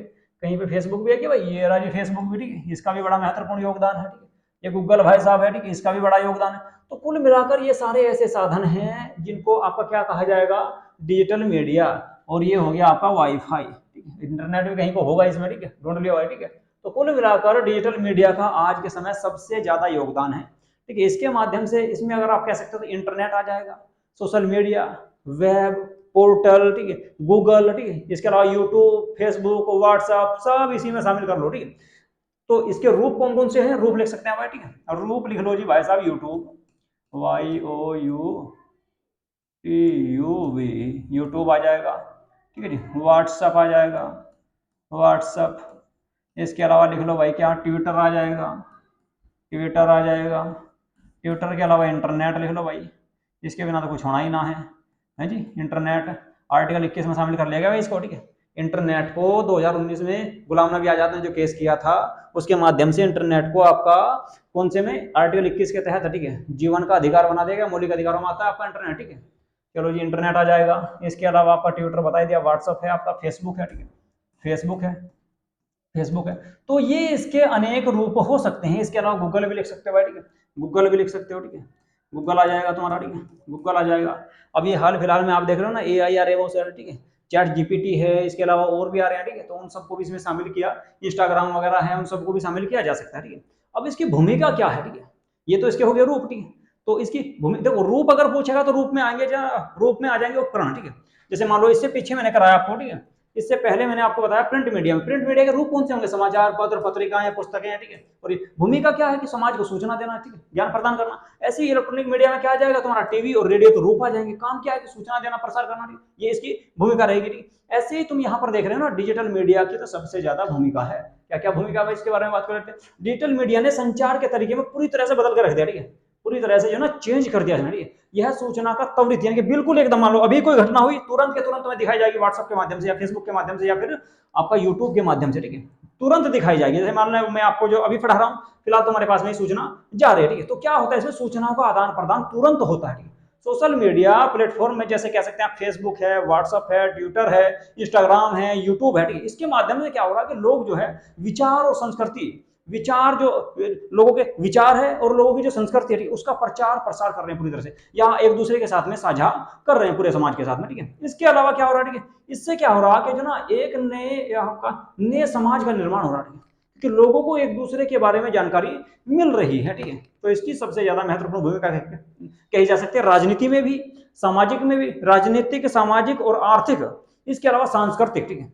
कहीं पे फेसबुक भी है कि भाई, ये रहा जी फेसबुक भी, ठीक है, इसका भी बड़ा महत्वपूर्ण योगदान है, ठीक है। ये गूगल भाई साहब है, ठीक है, इसका भी बड़ा योगदान है। तो कुल मिलाकर ये सारे ऐसे साधन हैं जिनको आपका क्या कहा जाएगा, डिजिटल मीडिया। और ये हो गया आपका वाईफाई, ठीक है, इंटरनेट भी कहीं को होगा इसमें, ठीक है, ढूंढ लिया भाई, ठीक है। तो कुल मिलाकर डिजिटल मीडिया का आज के समय सबसे ज्यादा योगदान है, ठीक है। इसके माध्यम से, इसमें अगर आप कह सकते हो तो इंटरनेट आ जाएगा, सोशल मीडिया, वेब पोर्टल, ठीक है, गूगल, ठीक है, इसके अलावा यूट्यूब, फेसबुक, व्हाट्सएप, सब इसी में शामिल कर लो, ठीक है। तो इसके रूप कौन कौन से हैं, रूप लिख सकते हैं भाई, ठीक है, और रूप लिख लो जी भाई साहब, यूट्यूब, YOUTUB, यूट्यूब आ जाएगा, ठीक है जी। व्हाट्सएप आ जाएगा, व्हाट्सएप, इसके अलावा लिख लो भाई क्या, ट्विटर आ जाएगा, ट्विटर आ जाएगा, ट्विटर के अलावा इंटरनेट लिख लो भाई, इसके बिना तो कुछ होना ही ना है जी। इंटरनेट आर्टिकल 21 में शामिल कर लिया गया भाई इसको, ठीक है। इंटरनेट को 2019 में गुलाम नबी आजाद ने जो केस किया था, उसके माध्यम से इंटरनेट को आपका कौन से में, आर्टिकल 21 के तहत, ठीक है, जीवन का अधिकार बना देगा, मौलिक अधिकारों में आता है आपका इंटरनेट, ठीक है। चलो जी इंटरनेट आ जाएगा। इसके अलावा आपका ट्विटर बता दिया, व्हाट्सअप है आपका, फेसबुक है, ठीक है, फेसबुक है, फेसबुक है। तो ये इसके अनेक रूप हो सकते हैं। इसके अलावा गूगल भी लिख सकते हो भाई, ठीक है, गूगल भी लिख सकते हो, ठीक है, गूगल आ जाएगा तुम्हारा, ठीक है, गूगल आ जाएगा। अब ये हाल फिलहाल में आप देख रहे हो ना, AI आ रहे हैं वो सर, ठीक है, चैट जीपीटी है, इसके अलावा और भी आ रहे हैं, ठीक है। तो उन सबको भी इसमें शामिल किया, इंस्टाग्राम वगैरह है, उन सबको भी शामिल किया जा सकता है, ठीक है। अब इसकी भूमिका क्या है, ठीक है, ये तो इसके हो गए रूप, ठीक है। तो इसकी भूमिका देखो, रूप अगर पूछेगा तो रूप में आएंगे, रूप में आ जाएंगे उपकरण, ठीक है। जैसे मान लो इससे पीछे मैंने कराया आपको, ठीक है, इससे पहले मैंने आपको बताया प्रिंट मीडिया में, प्रिंट मीडिया के रूप कौन से होंगे, समाचार पत्र, पत्रिकाएं, पुस्तकें, ठीक है। और भूमिका क्या है कि समाज को सूचना देना, ठीक है, ज्ञान प्रदान करना। ऐसे ही इलेक्ट्रॉनिक मीडिया में क्या आ जाएगा, तुम्हारा टीवी और रेडियो तो रूप आ जाएंगे, काम क्या है कि सूचना देना, प्रसार करना, ठीक, ये इसकी भूमिका रहेगी, ठीक। ऐसे ही तुम यहाँ पर देख रहे हो ना, डिजिटल मीडिया की तो सबसे ज्यादा भूमिका है। क्या क्या भूमिका है इसके बारे में बात करते हैं। डिजिटल मीडिया ने संचार के तरीके में पूरी तरह से बदल कर रख दिया, ठीक है, पूरी तरह से जो ना चेंज कर दिया है, ठीक है। यह सूचना का त्वरित, यानी कि बिल्कुल एकदम, मान लो अभी कोई घटना हुई, तुरंत के तुरंत तुम्हें दिखाई जाएगी व्हाट्सएप के माध्यम से या फेसबुक के माध्यम से या फिर आपका यूट्यूब के माध्यम से, ठीक है, तुरंत दिखाई जाएगी। जैसे मान लो मैं आपको जो अभी पढ़ा रहा हूँ, फिलहाल तुम्हारे पास में सूचना जा रही है, ठीक है। तो क्या होता है, इसमें सूचनाओं का आदान प्रदान तुरंत होता है, ठीक है। सोशल मीडिया प्लेटफॉर्म में जैसे कह सकते हैं आप, फेसबुक है, व्हाट्सएप है, ट्विटर है, इंस्टाग्राम है, यूट्यूब है, ठीक है। इसके माध्यम से क्या हो रहा है कि लोग जो है विचार और संस्कृति, विचार जो लोगों के विचार है और लोगों की जो संस्कृति है, उसका प्रचार प्रसार कर रहे हैं पूरी तरह से, या एक दूसरे के साथ में साझा कर रहे हैं पूरे समाज के साथ में, ठीक है। इसके अलावा क्या हो रहा है, ठीक है, इससे क्या हो रहा है कि जो ना एक नए समाज का निर्माण हो रहा है, कि लोगों को एक दूसरे के बारे में जानकारी मिल रही है, ठीक है। तो इसकी सबसे ज्यादा महत्वपूर्ण भूमिका कही जा सकती है, राजनीति में भी, सामाजिक में भी, राजनीतिक, सामाजिक और आर्थिक, इसके अलावा सांस्कृतिक, ठीक है,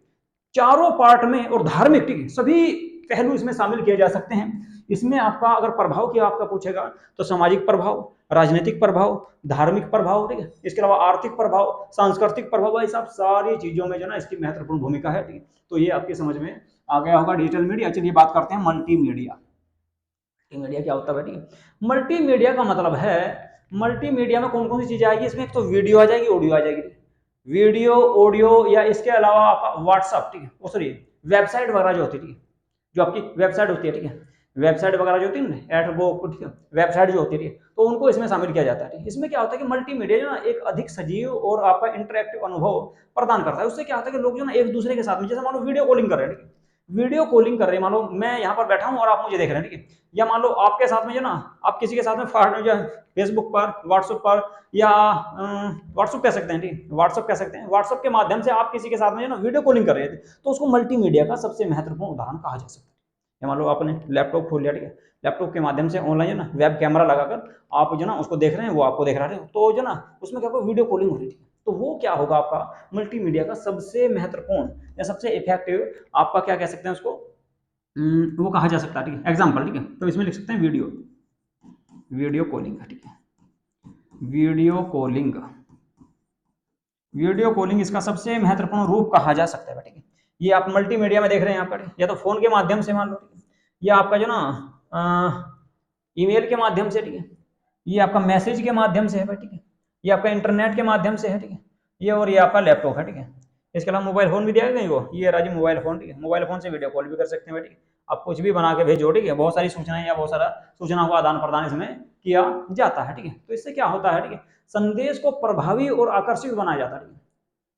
चारों पार्ट में, और धार्मिक, ठीक है, सभी पहलू इसमें शामिल किए जा सकते हैं। इसमें आपका अगर प्रभाव की आपका पूछेगा तो सामाजिक प्रभाव, राजनीतिक प्रभाव, धार्मिक प्रभाव, ठीक है, इसके अलावा आर्थिक प्रभाव, सांस्कृतिक प्रभाव, भाई साहब सारी चीजों में जो ना इसकी महत्वपूर्ण भूमिका है, ठीक है। तो ये आपकी समझ में आ गया होगा डिजिटल मीडिया। चलिए बात करते हैं मल्टीमीडिया। मल्टीमीडिया क्या होता है? ठीक है, मल्टीमीडिया का मतलब है मल्टीमीडिया में कौन कौन सी चीजें आएगी, इसमें एक तो वीडियो आ जाएगी, ऑडियो आ जाएगी, वीडियो, ऑडियो, या इसके अलावा आपका व्हाट्सअप, ठीक है, वो सॉरी वेबसाइट वगैरह जो होती है, जो आपकी वेबसाइट होती है, ठीक है, वेबसाइट वगैरह जो होती है ना, एडबो, ठीक है, वेबसाइट जो होती है, तो उनको इसमें शामिल किया जाता है। इसमें क्या होता है कि मल्टीमीडिया जो ना एक अधिक सजीव और आपका इंटरेक्टिव अनुभव प्रदान करता है। उससे क्या होता है कि लोग जो ना एक दूसरे के साथ में, जैसे मान लो वीडियो कॉलिंग कर रहे हैं, ठीक है, वीडियो कॉलिंग कर रहे हैं, मान लो मैं यहाँ पर बैठा हूँ और आप मुझे देख रहे हैं, ठीक है, या मान लो आपके साथ में जो ना आप किसी के साथ में फेसबुक पर, व्हाट्सएप पर, या व्हाट्सएप कह सकते हैं, ठीक, व्हाट्सएप कह सकते हैं, व्हाट्सएप के माध्यम से आप किसी के साथ में जो ना वीडियो कॉलिंग कर रहे थे, तो उसको मल्टीमीडिया का सबसे महत्वपूर्ण उदाहरण कहा जा सकता है। या मान लो आपने लैपटॉप खोल लिया, ठीक है, लैपटॉप के माध्यम से ऑनलाइन ना वेब कैमरा लगाकर आप जो ना उसको देख रहे हैं, वो आपको देख रहा है, तो जो ना उसमें क्या वीडियो कॉलिंग हो रही थी, तो वो क्या होगा आपका मल्टीमीडिया का सबसे महत्वपूर्ण या सबसे इफेक्टिव आपका क्या कह सकते हैं उसको, वो कहा जा सकता है, ठीक है, एग्जाम्पल, ठीक है। तो इसमें लिख सकते हैं वीडियो कॉलिंग, ठीक है, वीडियो कॉलिंग, वीडियो कॉलिंग इसका सबसे महत्वपूर्ण रूप कहा जा सकता है, ठीक है। ये आप मल्टीमीडिया में देख रहे हैं आपका, या तो फोन के माध्यम से मान लो, ठीक है, या आपका जो ना ईमेल के माध्यम से, ठीक है, ये आपका मैसेज के माध्यम से है, ठीक है, ये आपका इंटरनेट के माध्यम से है, ठीक है, ये और ये आपका लैपटॉप है, ठीक है। इसके अलावा मोबाइल फोन भी दिया गया वो, ये राजी मोबाइल फोन, ठीक है, मोबाइल फोन से वीडियो कॉल भी कर सकते हैं, ठीक है, आप कुछ भी बना के भेजो, ठीक है, बहुत सारी सूचनाएं या बहुत सारा सूचनाओं का आदान प्रदान इसमें किया जाता है, ठीक है। तो इससे क्या होता है, ठीक है, संदेश को प्रभावी और आकर्षित बनाया जाता है।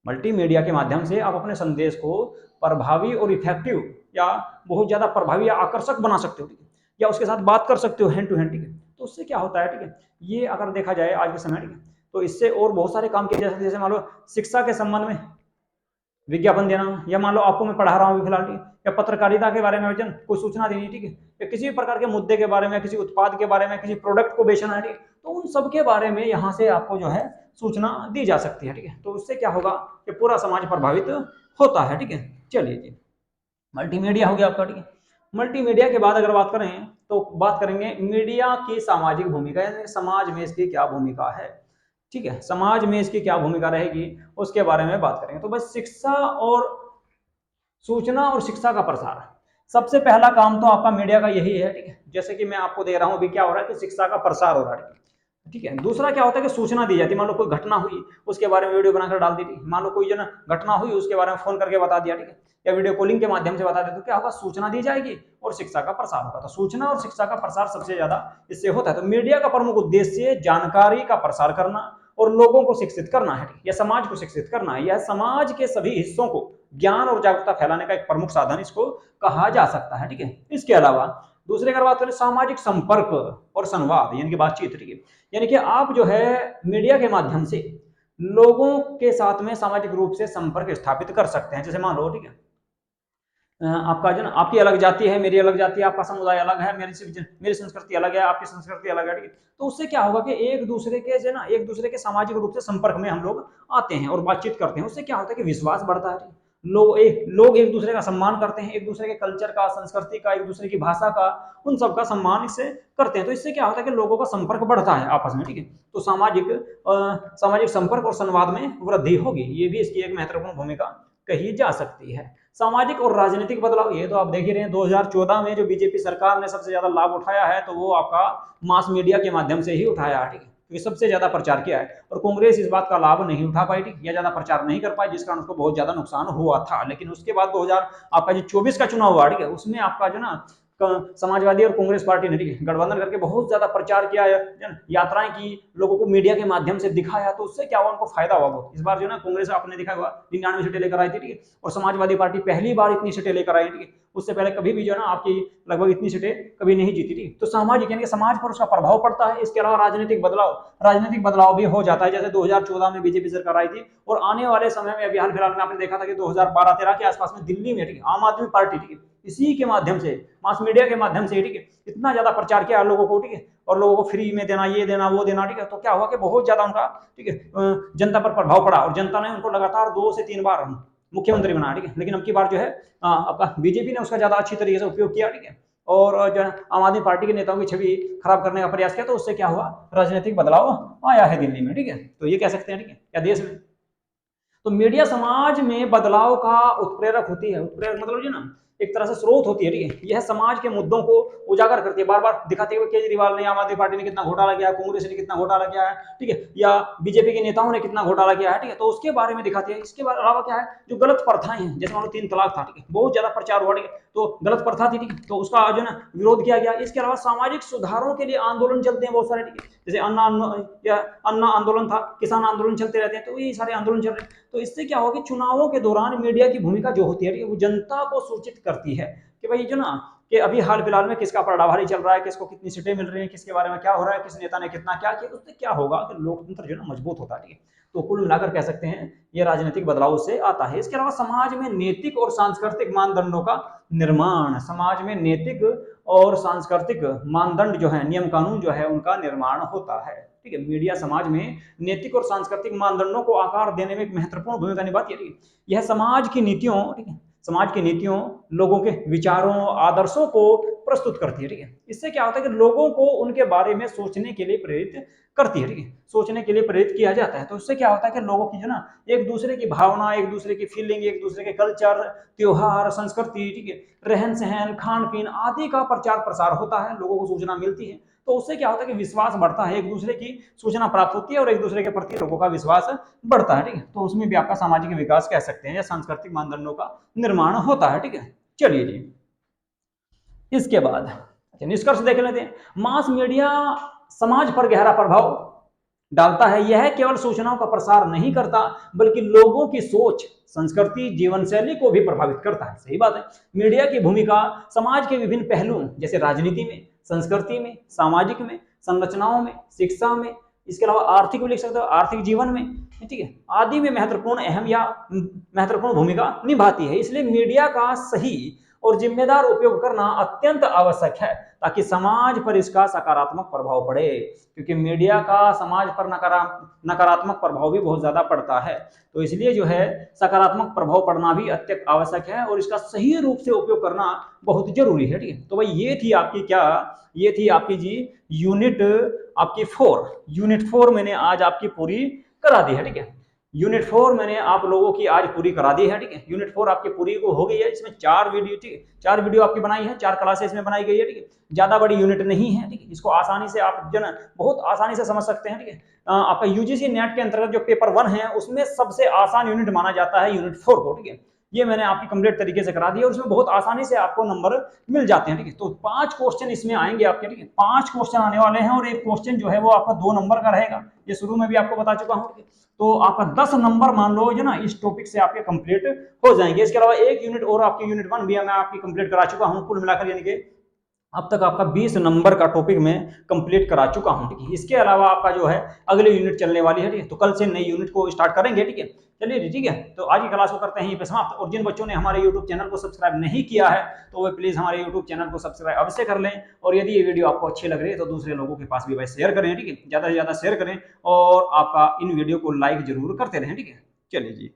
मल्टीमीडिया के माध्यम से आप अपने संदेश को प्रभावी और इफेक्टिव या बहुत ज्यादा प्रभावी या आकर्षक बना सकते हो, ठीक है, या उसके साथ बात कर सकते हो हैंड टू हैंड, ठीक है। तो उससे क्या होता है, ठीक है, ये अगर देखा जाए आज के समय, ठीक है, तो इससे और बहुत सारे काम किए जा सकते हैं। जैसे मान लो शिक्षा के संबंध में विज्ञापन देना, या मान लो आपको मैं पढ़ा रहा हूँ फिलहाल, ठीक है, या पत्रकारिता के बारे में वचन कोई सूचना देनी, ठीक है, या किसी भी प्रकार के मुद्दे के बारे में, किसी उत्पाद के बारे में, किसी प्रोडक्ट को बेचना है, ठीक है, तो उन सब के बारे में यहाँ से आपको जो है सूचना दी जा सकती है, ठीक है। तो उससे क्या होगा कि पूरा समाज प्रभावित होता है, ठीक है। चलिए जी, मल्टीमीडिया हो गया आपका, ठीक है। मल्टीमीडिया के बाद अगर बात करें तो बात करेंगे मीडिया की सामाजिक भूमिका, यानी समाज में इसकी क्या भूमिका है, ठीक है, समाज में इसकी क्या भूमिका रहेगी उसके बारे में बात करेंगे। तो बस शिक्षा और सूचना और शिक्षा का प्रसार, सबसे पहला काम तो आपका मीडिया का यही है, ठीक है। जैसे कि मैं आपको दे रहा हूं अभी, क्या हो रहा है कि शिक्षा का प्रसार हो रहा है, ठीक है। दूसरा क्या होता है कि सूचना दी जाती है, मान लो कोई घटना हुई उसके बारे में वीडियो बनाकर डाल दी, मान लो कोई जो ना घटना हुई उसके बारे में फोन करके बता दिया, ठीक है, या वीडियो कॉलिंग के माध्यम से बता दे, तो क्या होगा, सूचना दी जाएगी और शिक्षा का प्रसार होगा। तो सूचना और शिक्षा का प्रसार सबसे ज्यादा इससे होता है। तो मीडिया का प्रमुख उद्देश्य जानकारी का प्रसार करना और लोगों को शिक्षित करना है, या समाज को शिक्षित करना है, या समाज के सभी हिस्सों को ज्ञान और जागरूकता फैलाने का एक प्रमुख साधन इसको कहा जा सकता है, ठीक है। इसके अलावा दूसरे अगर बात करें सामाजिक संपर्क और संवाद, यानी कि बातचीत, ठीक है, यानी कि आप जो है मीडिया के माध्यम से लोगों के साथ में सामाजिक रूप से संपर्क स्थापित कर सकते हैं। जैसे मान लो, ठीक है, आपका जो ना आपकी अलग जाति है, मेरी अलग जाति है, आपका समुदाय अलग है, मेरी संस्कृति अलग है, आपकी संस्कृति अलग है, ठीक है। तो उससे क्या होगा कि एक दूसरे के जो ना एक दूसरे के सामाजिक रूप से संपर्क में हम लोग आते हैं और बातचीत करते हैं। उससे क्या होता है कि विश्वास बढ़ता है, लोग एक दूसरे का सम्मान करते हैं, एक दूसरे के कल्चर का, संस्कृति का, एक दूसरे की भाषा का, उन सब का सम्मान इससे करते हैं। तो इससे क्या होता है कि लोगों का संपर्क बढ़ता है आपस में, ठीक है। तो सामाजिक संपर्क और संवाद में वृद्धि होगी, ये भी इसकी एक महत्वपूर्ण भूमिका कही जा सकती है। सामाजिक और राजनीतिक बदलाव, ये तो आप देख ही रहे हैं 2014 में जो बीजेपी सरकार ने सबसे ज्यादा लाभ उठाया है, तो वो आपका मास मीडिया के माध्यम से ही उठाया है, ठीक है, क्योंकि सबसे ज्यादा प्रचार किया है। और कांग्रेस इस बात का लाभ नहीं उठा पाई, ठीक, या ज्यादा प्रचार नहीं कर पाई, जिस कारण उसको बहुत ज्यादा नुकसान हुआ था। लेकिन उसके बाद 2000 आपका जो 24 का चुनाव हुआ, ठीक है, उसमें आपका जो ना समाजवादी और कांग्रेस पार्टी ने, ठीक है, गठबंधन करके बहुत ज्यादा प्रचार किया, यात्राएं की, लोगों को मीडिया के माध्यम से दिखाया, तो उससे क्या हुआ, उनको फायदा हुआ बहुत। इस बार जो ना कांग्रेस आपने देखा हुआ 99 सीटें लेकर आई थी, ठीक है, और समाजवादी पार्टी पहली बार इतनी सीटें लेकर आई, ठीक है, उससे पहले कभी भी जो है ना आपकी लगभग इतनी सीटें कभी नहीं जीती थी। तो सामाजिक यानी कि समाज पर उसका प्रभाव पड़ता है। इसके अलावा राजनीतिक बदलाव भी हो जाता है। जैसे 2014 में बीजेपी सरकार आई थी, और आने वाले समय में अभी हाल फिलहाल में आपने देखा था कि 2012-13 के आसपास में दिल्ली में, ठीक है, आम आदमी पार्टी, ठीक है, इसी के माध्यम से, मास मीडिया के माध्यम से, ठीक है, इतना ज्यादा प्रचार किया लोगों को, ठीक है, और लोगों को फ्री में देना, ये देना, वो देना, ठीक है। तो क्या हुआ कि बहुत ज्यादा उनका, ठीक है, जनता पर प्रभाव पड़ा, और जनता ने उनको लगातार 2 से 3 बार मुख्यमंत्री बना, ठीक है। लेकिन अब की बार जो है आपका बीजेपी ने उसका ज्यादा अच्छी तरीके से उपयोग किया, ठीक है, और जो है आम आदमी पार्टी के नेताओं की छवि खराब करने का प्रयास किया, तो उससे क्या हुआ, राजनीतिक बदलाव आया है दिल्ली में, ठीक है। तो ये कह सकते हैं, ठीक है, या देश में। तो मीडिया समाज में बदलाव का उत्प्रेरक होती है, उत्प्रेरक मतलब जो ना एक तरह से स्रोत होती है, ठीक है। यह समाज के मुद्दों को उजागर करती है, बार बार दिखाते हुए केजरीवाल ने, आम आदमी पार्टी ने कितना घोटाला किया है, कांग्रेस ने कितना घोटाला किया है, ठीक है, या बीजेपी के नेताओं ने कितना घोटाला किया है, ठीक है, तो उसके बारे में दिखाती है। इसके अलावा क्या है, जो गलत प्रथाएं हैं, जैसे मान लो 3 तलाक था, ठीक है, बहुत ज्यादा प्रचार हुआ, ठीक है, तो गलत प्रथा थी, ठीक है, तो उसका जो है विरोध किया गया। इसके अलावा सामाजिक सुधारों के लिए आंदोलन चलते हैं बहुत सारे, ठीक है, जैसे अन्ना आंदोलन था, किसान आंदोलन चलते रहते हैं, तो ये सारे आंदोलन चल रहे हैं। तो इससे क्या होगा, चुनावों के दौरान मीडिया की भूमिका जो होती है वो जनता को सूचित करती है कि भाई जो ना कि अभी हाल फिलहाल में किसका पलड़ा भारी चल रहा है, किसको कितनी सीटें मिल रही हैं, किसके बारे में क्या हो रहा है, किस नेता ने कितना क्या किया, उससे क्या होगा कि लोकतंत्र जो ना मजबूत होता है, ठीक है। तो कुल मिलाकर कह सकते हैं ये राजनीतिक बदलाव से आता है। इसके अलावा समाज में नैतिक और सांस्कृतिक मानदंडों का निर्माण, समाज में नैतिक और सांस्कृतिक मानदंड जो है, नियम कानून जो है, उनका निर्माण होता है, ठीक है। मीडिया समाज में नैतिक और सांस्कृतिक मानदंडों को आकार देने में एक महत्वपूर्ण भूमिका निभाती है, ठीक है। यह समाज की नीतियों, ठीक है, समाज की नीतियों, लोगों के विचारों, आदर्शों को प्रस्तुत करती है, ठीक है। इससे क्या होता है कि लोगों को उनके बारे में सोचने के लिए प्रेरित करती है, ठीक है, सोचने के लिए प्रेरित किया जाता है। तो इससे क्या होता है कि लोगों की जो ना एक दूसरे की भावना, एक दूसरे की फीलिंग, एक दूसरे के कल्चर, त्योहार, संस्कृति, ठीक है, रहन सहन, खान पीन आदि का प्रचार प्रसार होता है, लोगों को सूचना मिलती है। तो उससे क्या होता है कि विश्वास बढ़ता है, एक दूसरे की सूचना प्राप्त होती है और एक दूसरे के प्रति लोगों का विश्वास बढ़ता है, ठीक है। तो उसमें भी आपका सामाजिक विकास कह सकते हैं या सांस्कृतिक मानदंडों का निर्माण होता है, ठीक है। चलिए जी, इसके बाद निष्कर्ष देख लेते हैं। मास मीडिया समाज पर गहरा प्रभाव डालता है। यह केवल सूचनाओं का प्रसार नहीं करता, बल्कि लोगों की सोच, संस्कृति, जीवन शैली को भी प्रभावित करता है। सही बात है। मीडिया की भूमिका समाज के विभिन्न पहलुओं, जैसे राजनीति में, संस्कृति में, सामाजिक में, संरचनाओं में, शिक्षा में, इसके अलावा आर्थिक भी लिख सकते हो, आर्थिक जीवन में, ठीक है, आदि में महत्वपूर्ण, अहम या महत्वपूर्ण भूमिका निभाती है। इसलिए मीडिया का सही और जिम्मेदार उपयोग करना अत्यंत आवश्यक है, ताकि समाज पर इसका सकारात्मक प्रभाव पड़े, क्योंकि मीडिया का समाज पर नकारात्मक प्रभाव भी बहुत ज्यादा पड़ता है। तो इसलिए जो है सकारात्मक प्रभाव पड़ना भी अत्यंत आवश्यक है और इसका सही रूप से उपयोग करना बहुत जरूरी है, ठीक है। तो भाई ये थी आपकी क्या, ये थी आपकी जी यूनिट आपकी 4 मैंने आज आपकी पूरी करा दी है, ठीक है। यूनिट 4 मैंने आप लोगों की आज पूरी करा दी है, ठीक है। यूनिट 4 आपकी पूरी को हो गई है। इसमें 4 वीडियो, ठीक है, 4 वीडियो आपकी बनाई है, 4 क्लासेस में बनाई गई है, ठीक है। ज्यादा बड़ी यूनिट नहीं है, ठीक है। इसको आसानी से आप जो ना बहुत आसानी से समझ सकते हैं, ठीक है। आपका यूजीसी नेट के अंतर्गत जो पेपर 1 है उसमें सबसे आसान यूनिट माना जाता है यूनिट 4 को, ठीक है। ये मैंने आपकी कंप्लीट तरीके से करा दी है और उसमें बहुत आसानी से आपको नंबर मिल जाते हैं, ठीक है। तो 5 क्वेश्चन इसमें आएंगे आपके, ठीक है, 5 क्वेश्चन आने वाले हैं और एक क्वेश्चन जो है वो आपका 2 नंबर का रहेगा। ये शुरू में भी आपको बता चुका हूँ, ठीक है। तो आपका 10 नंबर मान लो जो ना इस टॉपिक से आपके कंप्लीट हो जाएंगे। इसके अलावा एक यूनिट और आपकी यूनिट 1 भी मैं आपकी कंप्लीट करा चुका हूँ। कुल मिलाकर यानी कि अब तक आपका 20 नंबर का टॉपिक में कंप्लीट करा चुका हूं, ठीक है। इसके अलावा आपका जो है अगली यूनिट चलने वाली है, ठीक है। तो कल से नई यूनिट को स्टार्ट करेंगे, ठीक है। चलिए ठीक है, तो आज की क्लास को करते हैं यहीं पे समाप्त। और जिन बच्चों ने हमारे यूट्यूब चैनल को सब्सक्राइब नहीं किया है तो वे प्लीज हमारे यूट्यूब चैनल को सब्सक्राइब अवश्य कर लें। और यदि ये वीडियो आपको अच्छी लग रही है तो दूसरे लोगों के पास भी भाई शेयर करें, ठीक है, ज्यादा से ज्यादा शेयर करें और आपका इन वीडियो को लाइक जरूर करते रहें, ठीक है। चलिए जी।